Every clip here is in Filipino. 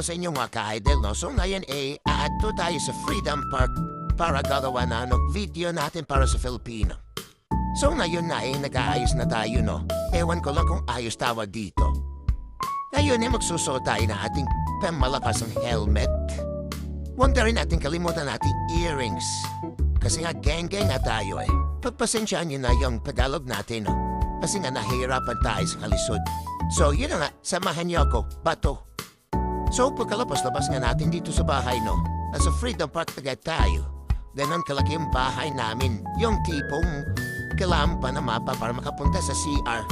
para sa inyong mga ka-idol, no? So ngayon aadto tayo sa Freedom Park para gagawa na video natin para sa Filipino. So ngayon na nag-aayos na tayo, no? Ewan ko lang kung ayos tawag dito. Ngayon magsusuot tayo na ating pamalakas ng helmet. Huwag na rin natin kalimutan natin earrings. Kasi nga gang-gang nga tayo Pagpasensyaan nyo na yung Tagalog natin, no? Kasi nga nahihirapan tayo sa kalisod. So yun na nga, samahan niyo ako, bato. So pagkalabas-labas nga natin dito sa bahay, no? Nasa Freedom Park agad tayo. Ganon kalaki yung bahay namin. Yung tipong kailangan pa na mapa para makapunta sa CR.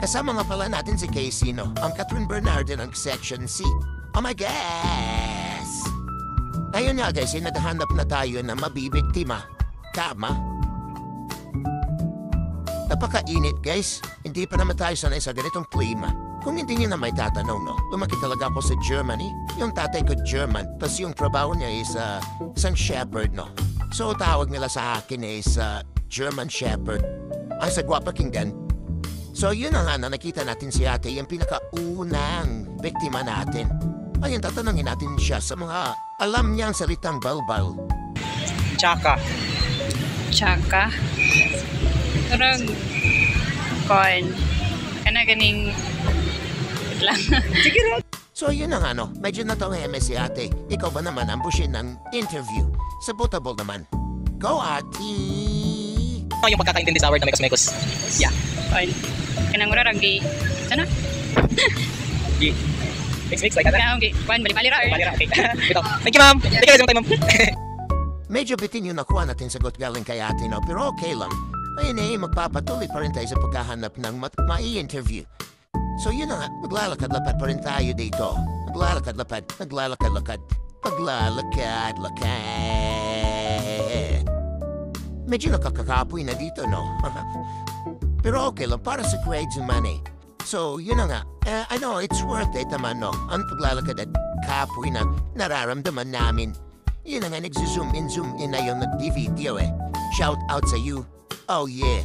Kasama nga pala natin si Casey, no? Ang Catherine Bernardo ng Section C. Oh my gosh! Ngayon nga guys, naghahanap na tayo na mabibiktima. Kama. Napakainit guys. Hindi pa naman tayo sanay sa ganitong klima. Kung hindi niyo na may tatanong, no? Lumaki talaga ako sa Germany. Yung tatay ko German. Tapos yung trabaho niya is isang shepherd, no? So tawag nila sa akin is German Shepherd. Ang sa Guapa Kinggan. So yun na nga na nakita natin si ate, yung pinakaunang biktima natin. Ayun, tatanungin natin siya sa mga alam niyang salitang balbal. Tsaka. Tsaka. Parang corn. Kana ganing lang. Sige na. So yun na nga, no? Medyo natawag si ate. Ikaw ba naman ambusin ng interview? Sabotable naman. Go, ate! Yung pagkakaintindi sa word na mekos-mekos. Yeah. Corn. Kanang mura ragdi. Sana? Di. Mix like that. Okay. Corn, bali-balira. Balira, okay. Ito. Thank you, ma'am. Thank you, ma'am. Medyo bitin yung nakuha natin sagot galing kay ate, no? Pero okay lang. Ayun magpapatuloy pa rin tayo sa paghahanap ng mai-interview. So yun na nga, maglalakad-lapad pa rin tayo dito. Maglalakad-lapad, maglalakad-lakad, maglalakad-lakad. Medyo nakakakapoy na dito, no? Pero okay lang, para sa grades and money. So, yun na nga. I know, it's worth it naman, no? Ang paglalakad at kapoy na nararamdaman namin. Yun na nga, nag-zoom in na yung nag-video, Shout out sa you. Oh, yeah.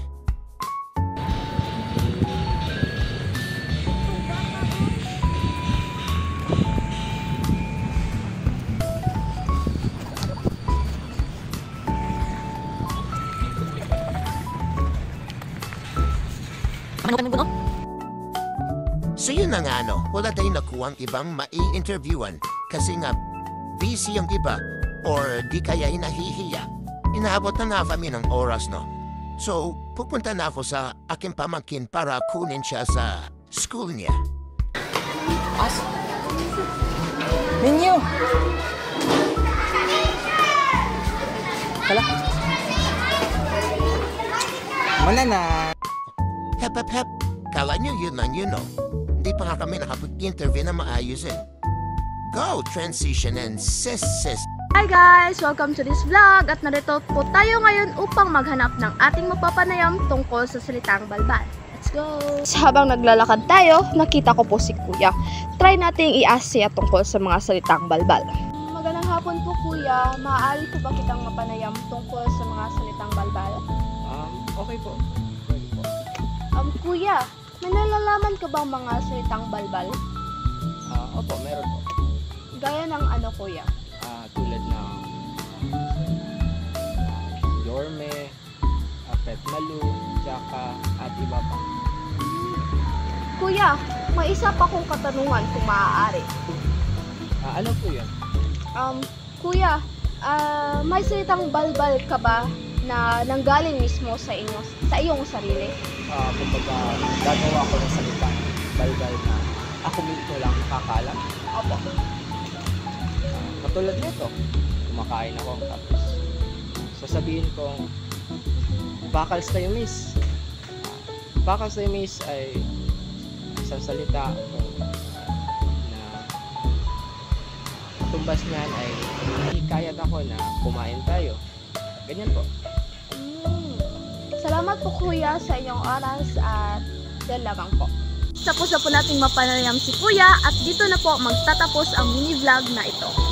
So yun na nga, no? Wala tayong nakuha ang ibang mai-interviewan kasi nga busy yung iba or di kaya nahihiya. Inaabot na nga kami ng oras, no? So, pupunta na ako sa aking pamangkin para kunin siya sa school niya. Ninyo! Kala? Wala na. Hep. Kala nyo yun lang yun, no? Hindi pa nga kami nakapag-interview na maayos, Go, transition and sis. Hi guys! Welcome to this vlog at narito po tayo ngayon upang maghanap ng ating mapapanayam tungkol sa salitang balbal. Let's go! Habang naglalakad tayo, nakita ko po si Kuya. Try nating i-ask siya tungkol sa mga salitang balbal. Magandang hapon po Kuya. Maaari po ba kitang mapanayam tungkol sa mga salitang balbal? Okay po. Kuya, may nalalaman ka bang mga salitang balbal? Opo, meron po. Gaya ng ano Kuya? Tulad ng yorme, petmalu, tsaka at iba pa. Kuya, may isa pa kong katanungan kung maaari. Ano po yun? Kuya, may salitang balbal ka ba na nanggaling mismo sa iyong sarili? Kumbaga, gagawa ko ng salitang balbal na ako mismo lang nakakalam. Opo. Katulad nito, kumakain ako tapos sasabihin ko, bakals tayo miss. Bakals tayo miss ay isang salita na tumbas niyan ay hikayat ako na kumain tayo. Ganyan po. Salamat po Kuya sa inyong oras at yan lamang po. Tapos na po nating mapanayam si Kuya at dito na po magtatapos ang mini vlog na ito.